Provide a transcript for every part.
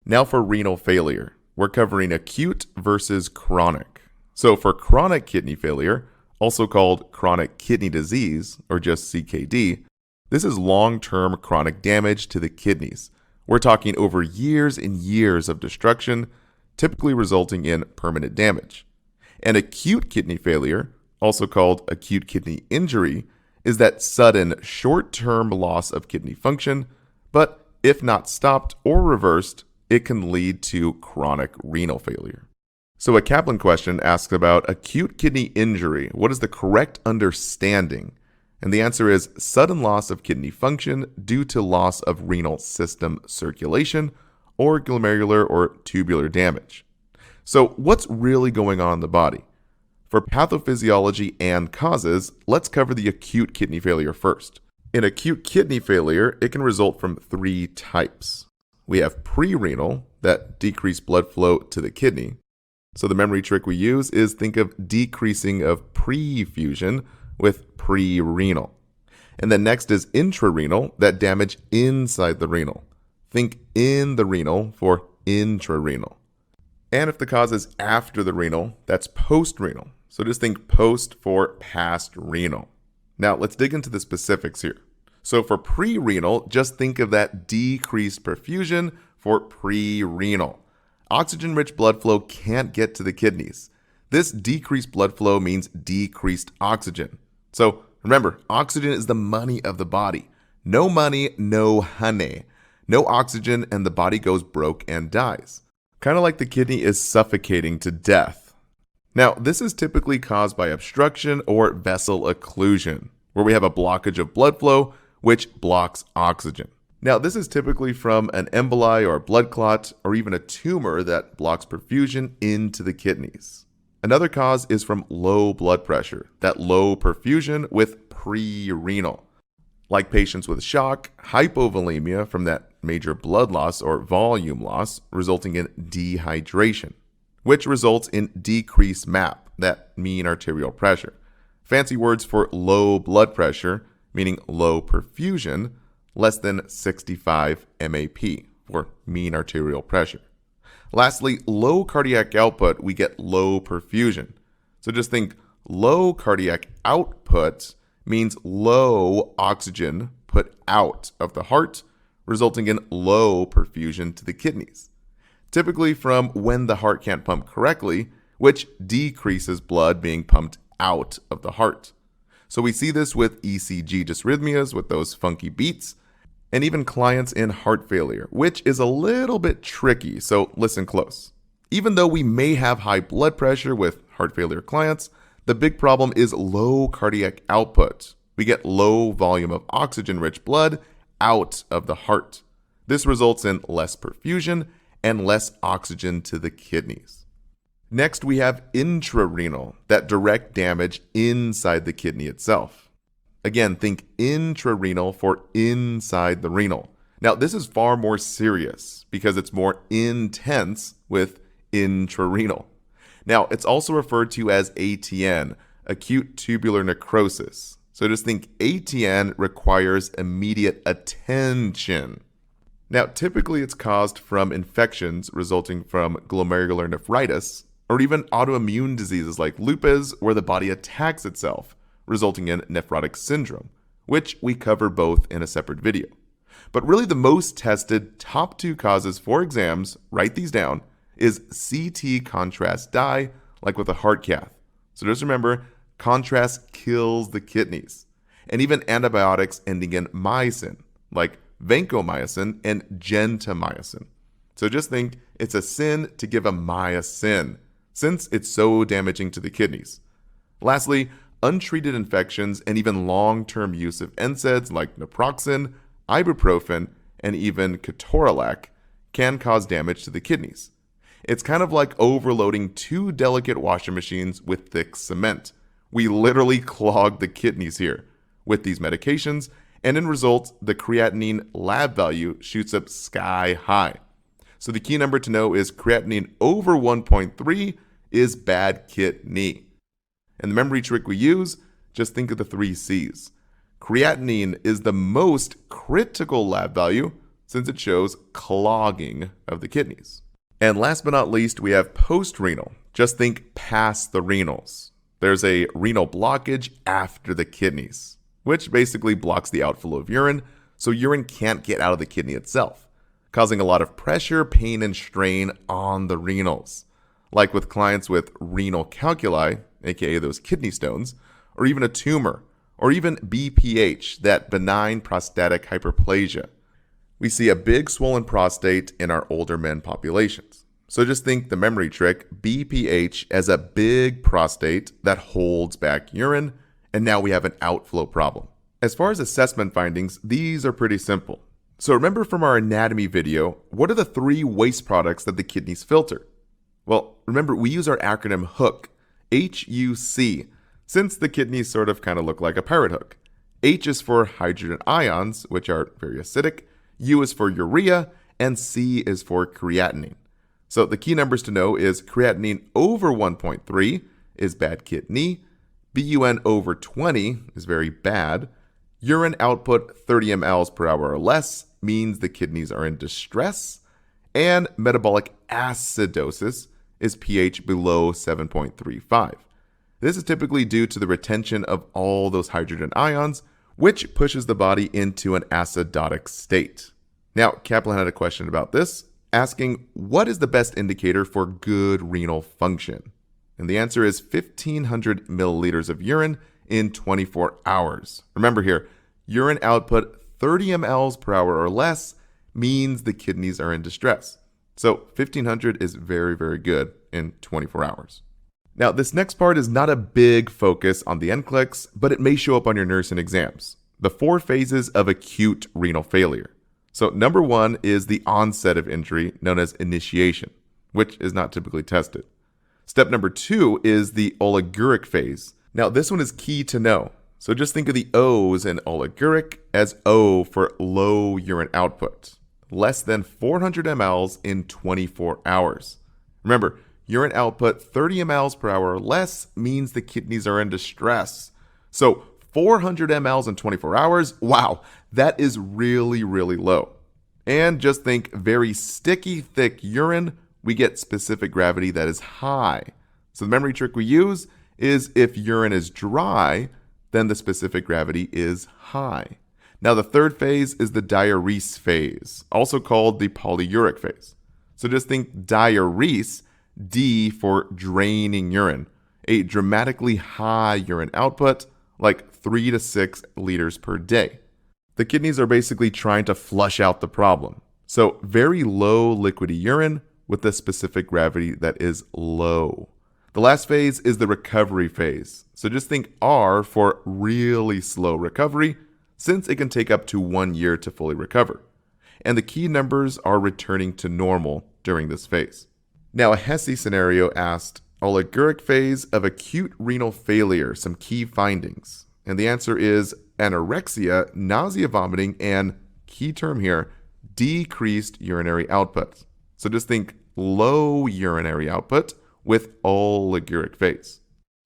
Now for renal failure, we're covering acute versus chronic. So for chronic kidney failure, also called chronic kidney disease, or just CKD, this is long-term chronic damage to the kidneys. We're talking over years and years of destruction, typically resulting in permanent damage. And acute kidney failure, also called acute kidney injury, is that sudden, short-term loss of kidney function, but if not stopped or reversed, it can lead to chronic renal failure. So a Kaplan question asks about acute kidney injury. What is the correct understanding? And the answer is sudden loss of kidney function due to loss of renal system circulation or glomerular or tubular damage. So what's really going on in the body? For pathophysiology and causes, let's cover the acute kidney failure first. In acute kidney failure, it can result from three types. We have pre-renal, that decreased blood flow to the kidney. So the memory trick we use is think of decreasing of prefusion with pre-renal. And then next is intrarenal, that damage inside the renal. Think in the renal for intrarenal. And if the cause is after the renal, that's post-renal. So just think post for past renal. Now let's dig into the specifics here. So for pre-renal, just think of that decreased perfusion for pre-renal. Oxygen-rich blood flow can't get to the kidneys. This decreased blood flow means decreased oxygen. So remember, oxygen is the money of the body. No money, no honey. No oxygen and the body goes broke and dies. Kind of like the kidney is suffocating to death. Now, this is typically caused by obstruction or vessel occlusion, where we have a blockage of blood flow, which blocks oxygen. Now, this is typically from an emboli or blood clot or even a tumor that blocks perfusion into the kidneys. Another cause is from low blood pressure, that low perfusion with pre-renal. Like patients with shock, hypovolemia from that major blood loss or volume loss, resulting in dehydration, which results in decreased MAP, that mean arterial pressure. Fancy words for low blood pressure, meaning low perfusion, less than 65 MAP for mean arterial pressure. Lastly, low cardiac output, we get low perfusion. So just think low cardiac output means low oxygen put out of the heart, resulting in low perfusion to the kidneys. Typically from when the heart can't pump correctly, which decreases blood being pumped out of the heart. So we see this with ECG dysrhythmias, with those funky beats, and even clients in heart failure, which is a little bit tricky, so listen close. Even though we may have high blood pressure with heart failure clients, the big problem is low cardiac output. We get low volume of oxygen-rich blood out of the heart. This results in less perfusion and less oxygen to the kidneys. Next, we have intrarenal, that direct damage inside the kidney itself. Again, think intrarenal for inside the renal. Now, this is far more serious because it's more intense with intrarenal. Now, it's also referred to as ATN, acute tubular necrosis. So just think ATN requires immediate attention. Now, typically it's caused from infections resulting from glomerular nephritis, or even autoimmune diseases like lupus, where the body attacks itself, resulting in nephrotic syndrome, which we cover both in a separate video. But really the most tested top two causes for exams, write these down, is CT contrast dye, like with a heart cath. So just remember, contrast kills the kidneys. And even antibiotics ending in mycin, like vancomycin and gentamicin. So just think it's a sin to give a mycin, since it's so damaging to the kidneys. Lastly, untreated infections and even long-term use of NSAIDs like naproxen, ibuprofen, and even ketorolac can cause damage to the kidneys. It's kind of like overloading two delicate washing machines with thick cement. We literally clog the kidneys here with these medications, and in result, the creatinine lab value shoots up sky high. So the key number to know is creatinine over 1.3 is bad kidney. And the memory trick we use, just think of the 3 C's. Creatinine is the most critical lab value, since it shows clogging of the kidneys. And last but not least, we have post-renal. Just think past the renals. There's a renal blockage after the kidneys, which basically blocks the outflow of urine, so urine can't get out of the kidney itself, causing a lot of pressure, pain, and strain on the renals. Like with clients with renal calculi, aka those kidney stones, or even a tumor, or even BPH, that benign prostatic hyperplasia. We see a big swollen prostate in our older men populations. So just think the memory trick, BPH, as a big prostate that holds back urine, and now we have an outflow problem. As far as assessment findings, these are pretty simple. So remember from our anatomy video, what are the 3 waste products that the kidneys filter? Well, remember we use our acronym HOOK, H-U-C, since the kidneys sort of kind of look like a pirate hook. H is for hydrogen ions, which are very acidic, U is for urea, and C is for creatinine. So the key numbers to know is creatinine over 1.3 is bad kidney, BUN over 20 is very bad, urine output 30 mLs per hour or less means the kidneys are in distress, and metabolic acidosis is pH below 7.35. This is typically due to the retention of all those hydrogen ions, which pushes the body into an acidotic state. Now, Kaplan had a question about this, asking what is the best indicator for good renal function? And the answer is 1,500 milliliters of urine in 24 hours. Remember here, urine output 30 mLs per hour or less means the kidneys are in distress. So 1,500 is very, very good in 24 hours. Now, this next part is not a big focus on the NCLEX, but it may show up on your nursing exams. The 4 phases of acute renal failure. So number 1 is the onset of injury, known as initiation, which is not typically tested. Step number 2 is the oliguric phase. Now, this one is key to know. So just think of the O's in oliguric as O for low urine output, less than 400 mLs in 24 hours. Remember, urine output 30 mLs per hour or less means the kidneys are in distress. So 400 mLs in 24 hours, wow, that is really, really low. And just think very sticky, thick urine, we get specific gravity that is high. So the memory trick we use is if urine is dry, then the specific gravity is high. Now the third phase is the diurese phase, also called the polyuric phase. So just think diurese, D for draining urine, a dramatically high urine output, like 3 to 6 liters per day. The kidneys are basically trying to flush out the problem. So very low liquidy urine with a specific gravity that is low. The last phase is the recovery phase. So just think R for really slow recovery, since it can take up to 1 year to fully recover. And the key numbers are returning to normal during this phase. Now, a HESI scenario asked, oliguric phase of acute renal failure, some key findings. And the answer is anorexia, nausea, vomiting, and, key term here, decreased urinary output. So just think low urinary output with oliguric phase.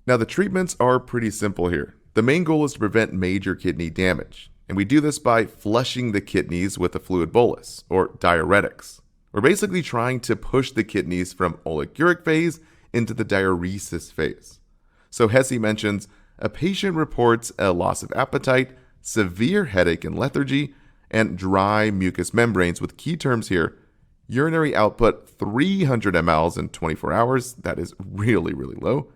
Now, the treatments are pretty simple here. The main goal is to prevent major kidney damage, and we do this by flushing the kidneys with a fluid bolus, or diuretics. We're basically trying to push the kidneys from oliguric phase into the diuresis phase. So HESI mentions a patient reports a loss of appetite, severe headache and lethargy, and dry mucous membranes with key terms here. Urinary output 300 mLs in 24 hours, that is really, really low.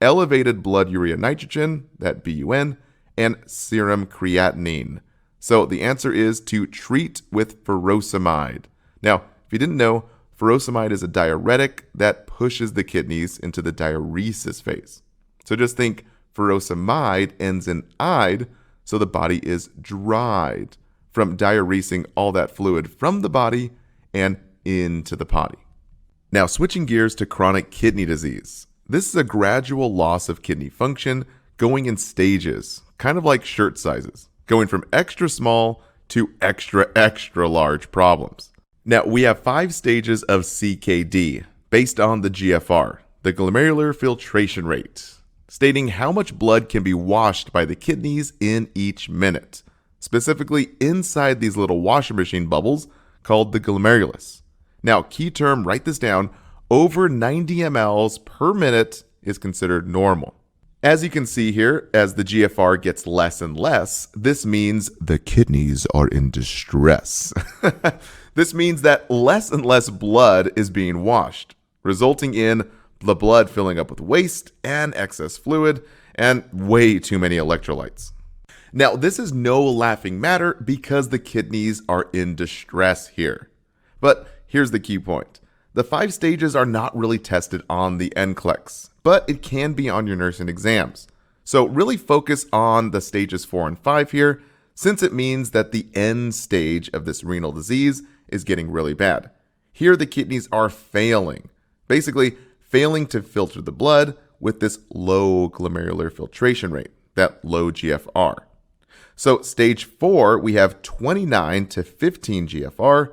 Elevated blood urea nitrogen, that BUN, and serum creatinine. So the answer is to treat with furosemide. Now, if you didn't know, furosemide is a diuretic that pushes the kidneys into the diuresis phase. So just think furosemide ends in "ide", so the body is dried from diuresing all that fluid from the body and into the potty. Now, switching gears to chronic kidney disease. This is a gradual loss of kidney function going in stages, kind of like shirt sizes, going from extra small to extra, extra large problems. Now, we have 5 stages of CKD based on the GFR, the glomerular filtration rate, stating how much blood can be washed by the kidneys in each minute. specifically inside these little washing machine bubbles called the glomerulus. Now, key term, write this down, over 90 mLs per minute is considered normal. As you can see here, as the GFR gets less and less, this means the kidneys are in distress. This means that less and less blood is being washed, resulting in the blood filling up with waste and excess fluid and way too many electrolytes. Now, this is no laughing matter because the kidneys are in distress here. But here's the key point. The 5 stages are not really tested on the NCLEX, but it can be on your nursing exams. So really focus on the stages 4 and 5 here, since it means that the end stage of this renal disease is getting really bad. Here the kidneys are failing, basically failing to filter the blood with this low glomerular filtration rate, that low GFR. So stage 4, we have 29 to 15 GFR,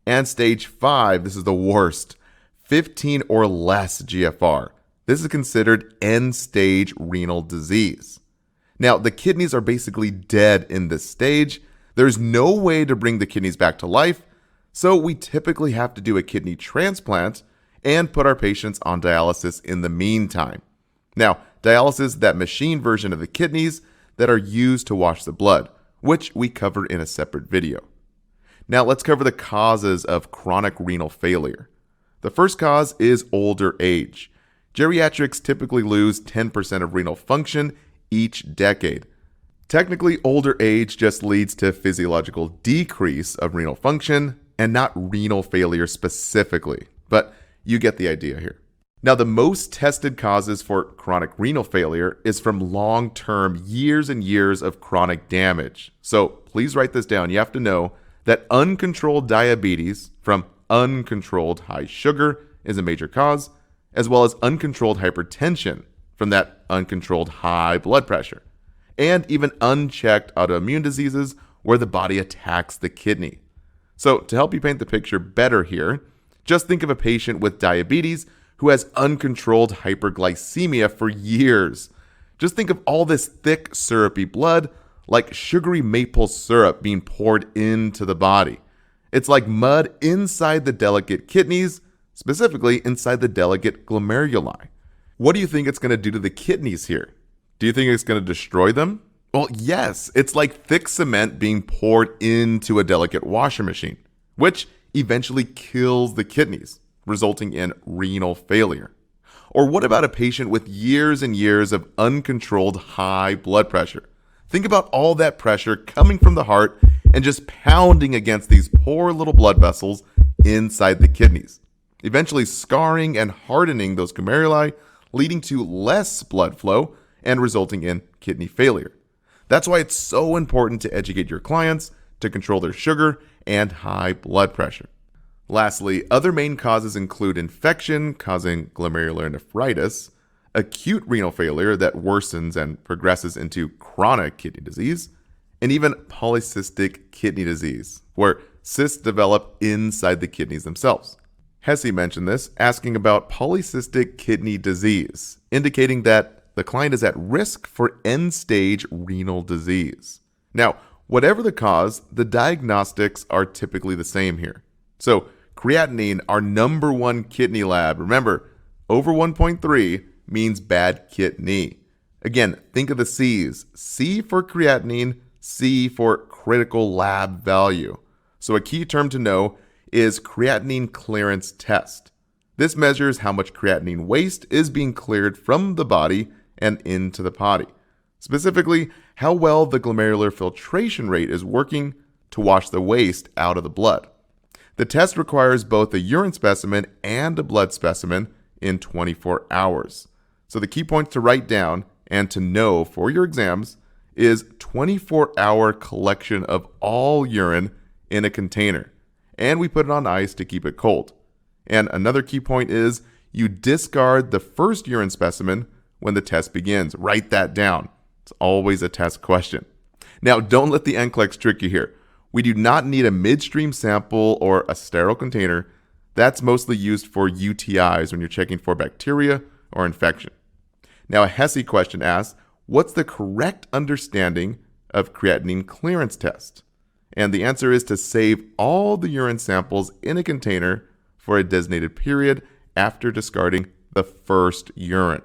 and stage 5, this is the worst, 15 or less GFR. This is considered end-stage renal disease. Now, the kidneys are basically dead in this stage. There's no way to bring the kidneys back to life, so we typically have to do a kidney transplant and put our patients on dialysis in the meantime. Now, dialysis is that machine version of the kidneys that are used to wash the blood, which we covered in a separate video. Now, let's cover the causes of chronic renal failure. The first cause is older age. Geriatrics typically lose 10% of renal function each decade. Technically, older age just leads to physiological decrease of renal function and not renal failure specifically, but you get the idea here. Now, the most tested causes for chronic renal failure is from long-term years and years of chronic damage. So please write this down. You have to know that uncontrolled diabetes from uncontrolled high sugar is a major cause, as well as uncontrolled hypertension from that uncontrolled high blood pressure, and even unchecked autoimmune diseases where the body attacks the kidney. So to help you paint the picture better here, just think of a patient with diabetes who has uncontrolled hyperglycemia for years. Just think of all this thick, syrupy blood like sugary maple syrup being poured into the body. It's like mud inside the delicate kidneys, specifically inside the delicate glomeruli. What do you think it's going to do to the kidneys here? Do you think it's going to destroy them? Well, yes, it's like thick cement being poured into a delicate washing machine, which eventually kills the kidneys, resulting in renal failure. Or what about a patient with years and years of uncontrolled high blood pressure? Think about all that pressure coming from the heart and just pounding against these poor little blood vessels inside the kidneys, eventually scarring and hardening those glomeruli, leading to less blood flow and resulting in kidney failure. That's why it's so important to educate your clients to control their sugar and high blood pressure. Lastly, other main causes include infection causing glomerulonephritis, acute renal failure that worsens and progresses into chronic kidney disease, and even polycystic kidney disease, where cysts develop inside the kidneys themselves. Hesse mentioned this, asking about polycystic kidney disease, indicating that the client is at risk for end-stage renal disease. Now, whatever the cause, the diagnostics are typically the same here. So, creatinine, our number one kidney lab, remember, over 1.3 means bad kidney. Again, think of the C's. C for creatinine, C for critical lab value. So a key term to know is creatinine clearance test. This measures how much creatinine waste is being cleared from the body and into the body. Specifically, how well the glomerular filtration rate is working to wash the waste out of the blood. The test requires both a urine specimen and a blood specimen in 24 hours. So the key points to write down and to know for your exams is 24-hour collection of all urine in a container. And we put it on ice to keep it cold. And another key point is you discard the first urine specimen when the test begins. Write that down. It's always a test question. Now, don't let the NCLEX trick you here. We do not need a midstream sample or a sterile container. That's mostly used for UTIs when you're checking for bacteria or infection. Now, a Hesse question asks, what's the correct understanding of creatinine clearance test? And the answer is to save all the urine samples in a container for a designated period after discarding the first urine.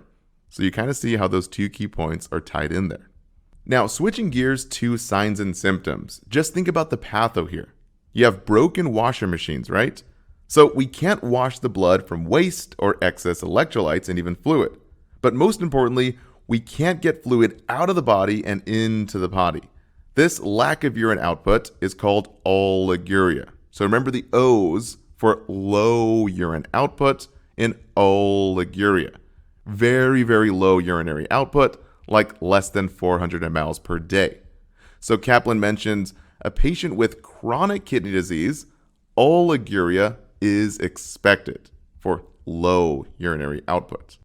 So you kind of see how those two key points are tied in there. Now, switching gears to signs and symptoms, just think about the patho here. You have broken washer machines, right? So we can't wash the blood from waste or excess electrolytes and even fluid. But most importantly, we can't get fluid out of the body and into the body. This lack of urine output is called oliguria. So remember the O's for low urine output in oliguria. Very, very low urinary output, like less than 400 mLs per day. So Kaplan mentions a patient with chronic kidney disease, oliguria is expected for low urinary output.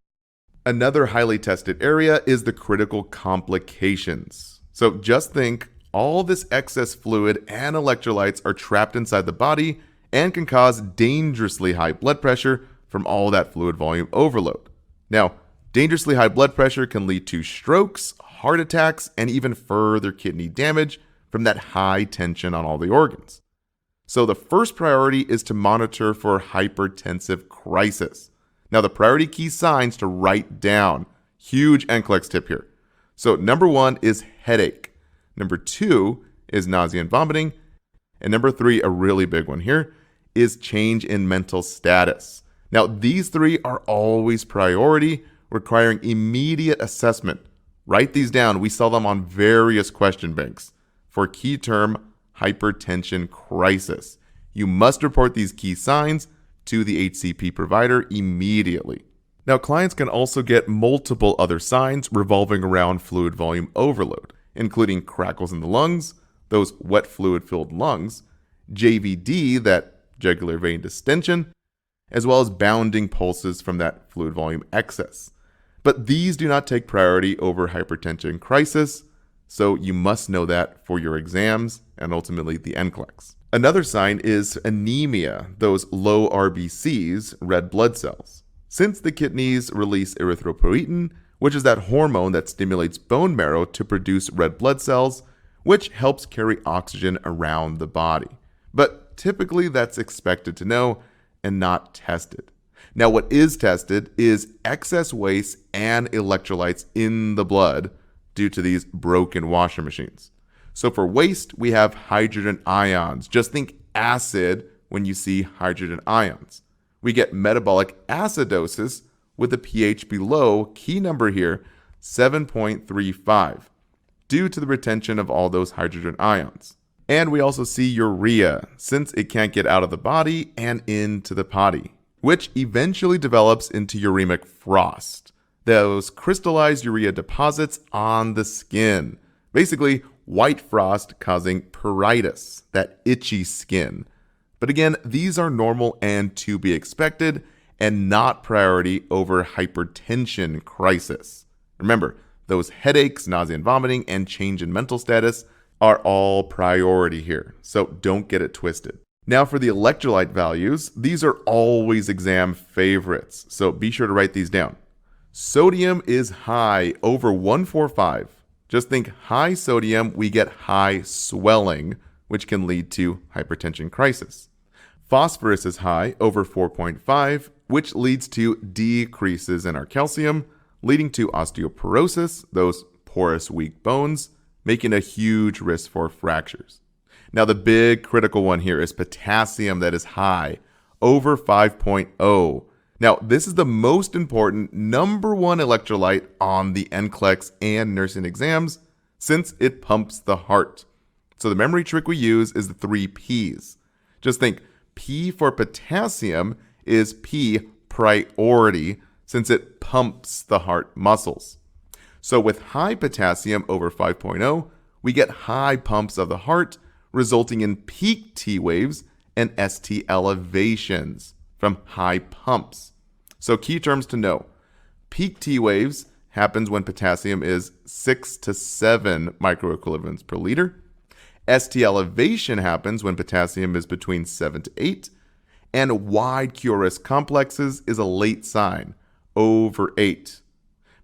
Another highly tested area is the critical complications. So just think all this excess fluid and electrolytes are trapped inside the body and can cause dangerously high blood pressure from all that fluid volume overload. Now, dangerously high blood pressure can lead to strokes, heart attacks, and even further kidney damage from that high tension on all the organs. So the first priority is to monitor for hypertensive crisis. Now, the priority key signs to write down, huge NCLEX tip here. So number 1 is headache. Number 2 is nausea and vomiting. And number 3, a really big one here, is change in mental status. Now, these 3 are always priority, requiring immediate assessment. Write these down. We saw them on various question banks. For key term, hypertension crisis. You must report these key signs to the HCP provider immediately. Now, clients can also get multiple other signs revolving around fluid volume overload, including crackles in the lungs, those wet fluid-filled lungs, JVD, that jugular vein distension, as well as bounding pulses from that fluid volume excess. But these do not take priority over hypertension crisis, so you must know that for your exams and ultimately the NCLEX. Another sign is anemia, those low RBCs, red blood cells. Since the kidneys release erythropoietin, which is that hormone that stimulates bone marrow to produce red blood cells, which helps carry oxygen around the body. But typically that's expected to know and not tested. Now, what is tested is excess waste and electrolytes in the blood due to these broken washer machines. So for waste, we have hydrogen ions. Just think acid when you see hydrogen ions. We get metabolic acidosis with a pH below, key number here, 7.35, due to the retention of all those hydrogen ions. And we also see urea, since it can't get out of the body and into the potty, which eventually develops into uremic frost, those crystallized urea deposits on the skin. Basically, white frost causing pruritus, that itchy skin. But again, these are normal and to be expected and not priority over hypertension crisis. Remember, those headaches, nausea and vomiting, and change in mental status are all priority here, so don't get it twisted. Now for the electrolyte values, these are always exam favorites, so be sure to write these down. Sodium is high, over 145. Just think high sodium, we get high swelling, which can lead to hypertension crisis. Phosphorus is high, over 4.5, which leads to decreases in our calcium, leading to osteoporosis, those porous, weak bones, making a huge risk for fractures. Now, the big critical one here is potassium that is high, over 5.0. Now, this is the most important number 1 electrolyte on the NCLEX and nursing exams since it pumps the heart. So the memory trick we use is the 3 P's. Just think P for potassium is P priority since it pumps the heart muscles. So with high potassium over 5.0, we get high pumps of the heart, resulting in peak T waves and ST elevations from high pumps. So key terms to know. Peak T waves happens when potassium is 6 to 7 microequivalents per liter. ST elevation happens when potassium is between 7 to 8. And wide QRS complexes is a late sign, over 8.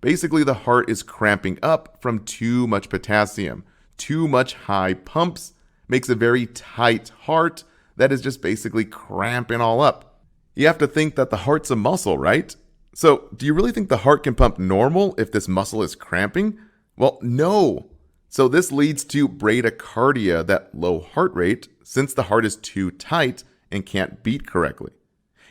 Basically, the heart is cramping up from too much potassium, Too much high pumps makes a very tight heart that is just basically cramping all up. You have to think that the heart's a muscle, right? So, do you really think the heart can pump normal if this muscle is cramping? Well, no. So this leads to bradycardia, that low heart rate, since the heart is too tight and can't beat correctly,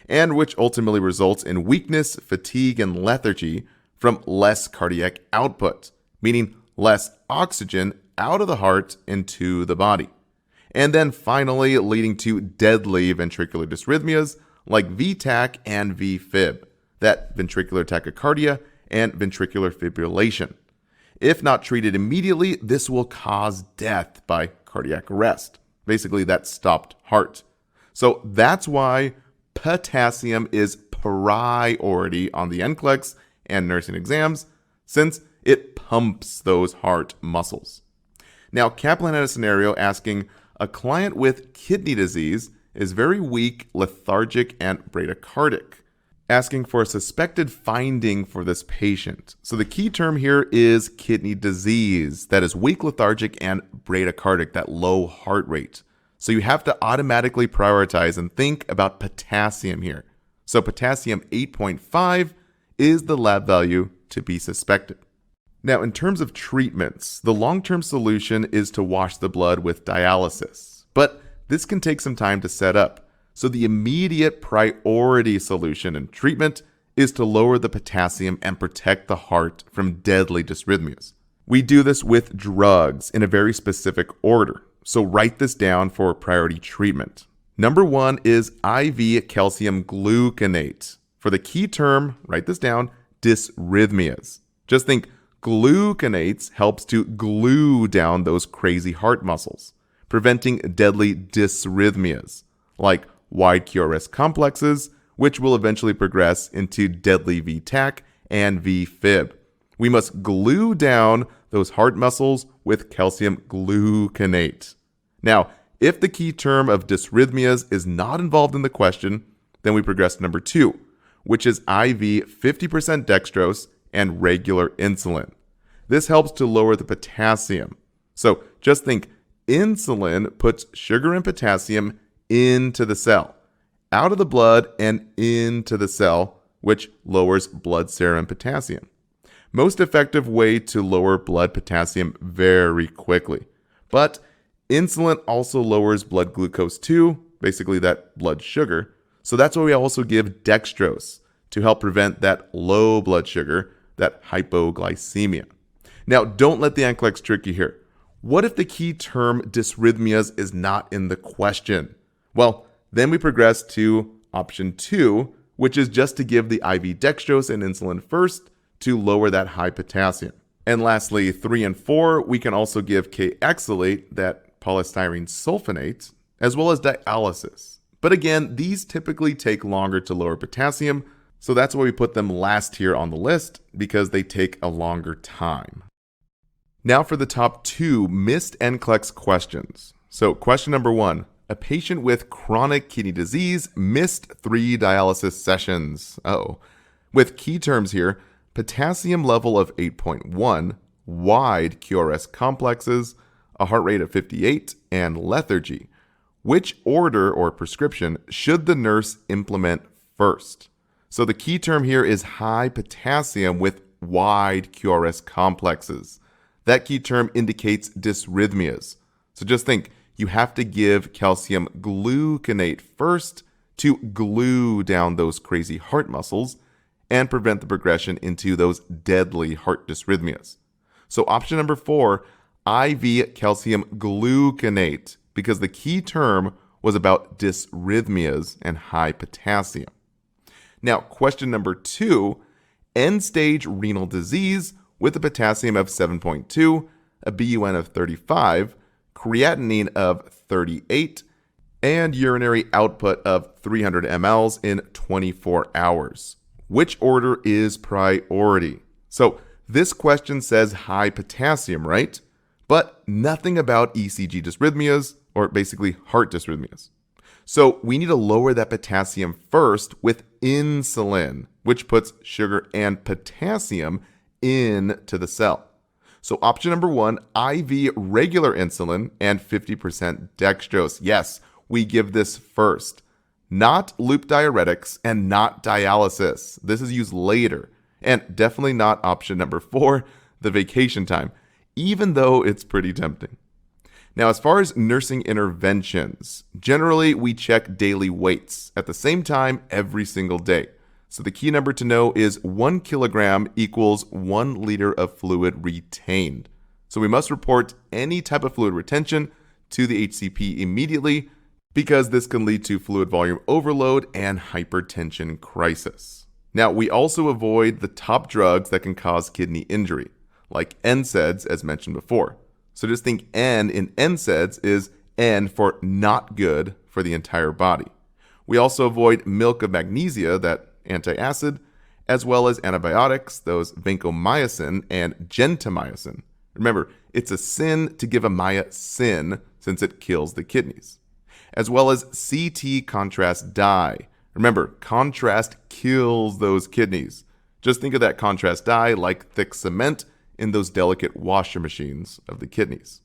and which ultimately results in weakness, fatigue, and lethargy from less cardiac output, meaning less oxygen out of the heart into the body. And then finally leading to deadly ventricular dysrhythmias like VTach and VFib, that ventricular tachycardia and ventricular fibrillation. If not treated immediately, this will cause death by cardiac arrest, basically that stopped heart. So that's why potassium is priority on the NCLEX and nursing exams, since it pumps those heart muscles. Now, Kaplan had a scenario asking a client with kidney disease is very weak, lethargic, and bradycardic, asking for a suspected finding for this patient. So the key term here is kidney disease, that is weak, lethargic, and bradycardic, that low heart rate. So you have to automatically prioritize and think about potassium here. So potassium 8.5 is the lab value to be suspected. Now, in terms of treatments, the long-term solution is to wash the blood with dialysis, but this can take some time to set up. So the immediate priority solution and treatment is to lower the potassium and protect the heart from deadly dysrhythmias. We do this with drugs in a very specific order. So write this down for priority treatment. Number 1 is IV calcium gluconate. For the key term, write this down, dysrhythmias. Just think gluconates helps to glue down those crazy heart muscles, preventing deadly dysrhythmias like wide QRS complexes, which will eventually progress into deadly VTach and VFib. We must glue down those heart muscles with calcium gluconate. Now, if the key term of dysrhythmias is not involved in the question, then we progress to number 2, which is IV 50% dextrose and regular insulin. This helps to lower the potassium. So just think insulin puts sugar and potassium into the cell, out of the blood and into the cell, which lowers blood serum potassium. Most effective way to lower blood potassium very quickly. But insulin also lowers blood glucose too, basically that blood sugar. So that's why we also give dextrose to help prevent that low blood sugar, that hypoglycemia. Now, don't let the NCLEX trick you here. What if the key term dysrhythmias is not in the question? Well, then we progress to option 2, which is just to give the IV dextrose and insulin first to lower that high potassium. And lastly, 3 and 4, we can also give K-exolate, that polystyrene sulfonate, as well as dialysis. But again, these typically take longer to lower potassium, so that's why we put them last here on the list, because they take a longer time. Now for the top 2 missed NCLEX questions. So question number 1. A patient with chronic kidney disease missed 3 dialysis sessions. With key terms here, potassium level of 8.1, wide QRS complexes, a heart rate of 58, and lethargy. Which order or prescription should the nurse implement first? So the key term here is high potassium with wide QRS complexes. That key term indicates dysrhythmias. So just think, you have to give calcium gluconate first to glue down those crazy heart muscles and prevent the progression into those deadly heart dysrhythmias. So option number 4, IV calcium gluconate, because the key term was about dysrhythmias and high potassium. Now, question number 2, end-stage renal disease with a potassium of 7.2, a BUN of 35, creatinine of 38, and urinary output of 300 mLs in 24 hours. Which order is priority? So this question says high potassium, right? But nothing about ECG dysrhythmias, or basically heart dysrhythmias. So we need to lower that potassium first with insulin, which puts sugar and potassium into the cell. So option number 1, IV regular insulin and 50% dextrose. Yes, we give this first. Not loop diuretics and not dialysis. This is used later. And definitely not option number 4, the vacation time, even though it's pretty tempting. Now, as far as nursing interventions, generally we check daily weights at the same time every single day. So the key number to know is 1 kilogram equals 1 liter of fluid retained. So we must report any type of fluid retention to the HCP immediately because this can lead to fluid volume overload and hypertension crisis. Now, we also avoid the top drugs that can cause kidney injury, like NSAIDs as mentioned before. So just think N in NSAIDs is N for not good for the entire body. We also avoid milk of magnesia, that antacid, as well as antibiotics, those vancomycin and gentamicin. Remember, it's a sin to give a mycin since it kills the kidneys. As well as CT contrast dye. Remember, contrast kills those kidneys. Just think of that contrast dye like thick cement in those delicate washer machines of the kidneys.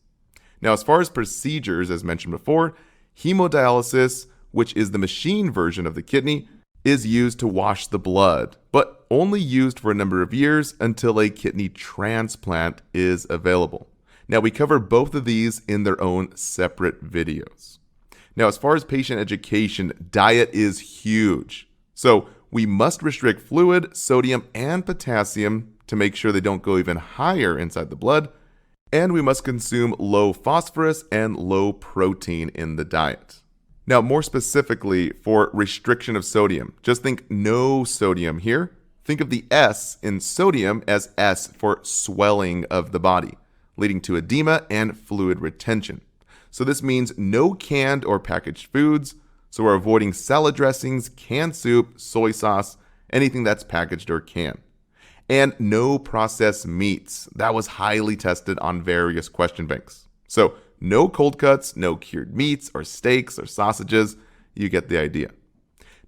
Now, as far as procedures, as mentioned before, hemodialysis, which is the machine version of the kidney, is used to wash the blood, but only used for a number of years until a kidney transplant is available. Now, we cover both of these in their own separate videos. Now, as far as patient education, diet is huge. So we must restrict fluid, sodium, and potassium to make sure they don't go even higher inside the blood. And we must consume low phosphorus and low protein in the diet. Now, more specifically for restriction of sodium, just think no sodium here. Think of the S in sodium as S for swelling of the body, leading to edema and fluid retention. So this means no canned or packaged foods. So we're avoiding salad dressings, canned soup, soy sauce, anything that's packaged or canned. And no processed meats. That was highly tested on various question banks. So no cold cuts, no cured meats or steaks or sausages. You get the idea.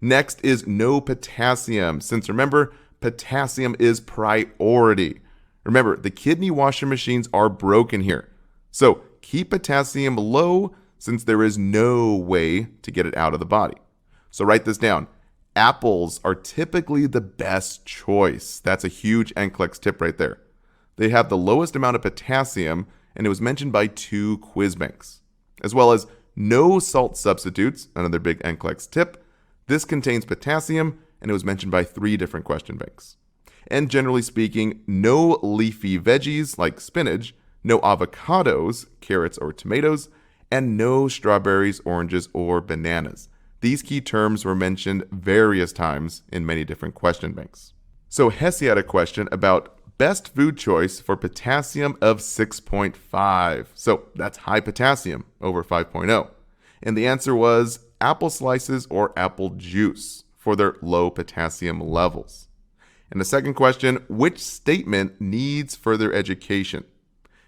Next is no potassium, since remember, potassium is priority. Remember, the kidney washer machines are broken here. So keep potassium low since there is no way to get it out of the body. So write this down. Apples are typically the best choice. That's a huge NCLEX tip right there. They have the lowest amount of potassium, and it was mentioned by 2 quiz banks. As well as no salt substitutes, another big NCLEX tip. This contains potassium, and it was mentioned by 3 different question banks. And generally speaking, no leafy veggies like spinach, no avocados, carrots, or tomatoes, and no strawberries, oranges, or bananas. These key terms were mentioned various times in many different question banks. So Hesse had a question about best food choice for potassium of 6.5. So that's high potassium over 5.0. And the answer was apple slices or apple juice for their low potassium levels. And the second question, which statement needs further education?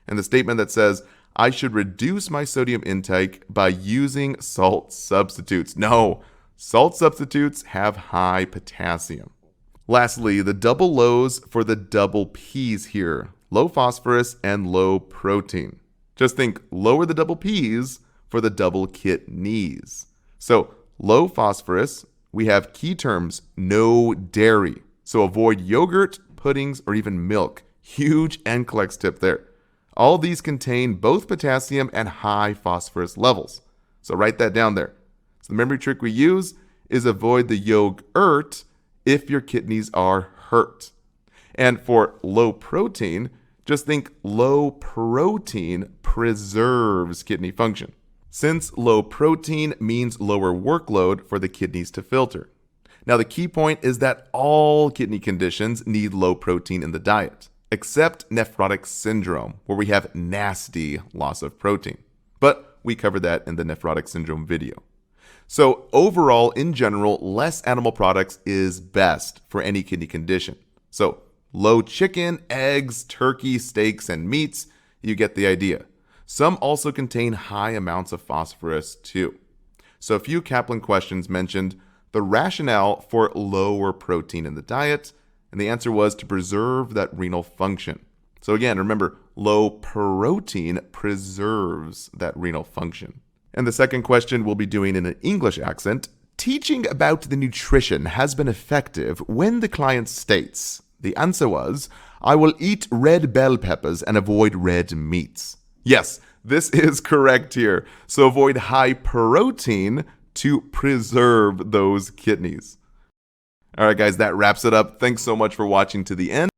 And the statement that says, I should reduce my sodium intake by using salt substitutes. No, salt substitutes have high potassium. Lastly, the double lows for the double P's here, low phosphorus and low protein. Just think lower the double P's for the double kidneys. So low phosphorus, we have key terms, no dairy. So avoid yogurt, puddings, or even milk. Huge NCLEX tip there. All these contain both potassium and high phosphorus levels. So write that down there. So the memory trick we use is avoid the yogurt if your kidneys are hurt. And for low protein, just think low protein preserves kidney function, since low protein means lower workload for the kidneys to filter. Now the key point is that all kidney conditions need low protein in the diet, except nephrotic syndrome, where we have nasty loss of protein. But we covered that in the nephrotic syndrome video. So overall, in general, less animal products is best for any kidney condition. So low chicken, eggs, turkey, steaks, and meats, you get the idea. Some also contain high amounts of phosphorus too. So a few Kaplan questions mentioned the rationale for lower protein in the diet, and the answer was to preserve that renal function. So again, remember, low protein preserves that renal function. And the second question we'll be doing in an English accent. Teaching about the nutrition has been effective when the client states, the answer was, I will eat red bell peppers and avoid red meats. Yes, this is correct here. So avoid high protein to preserve those kidneys. All right, guys, that wraps it up. Thanks so much for watching to the end.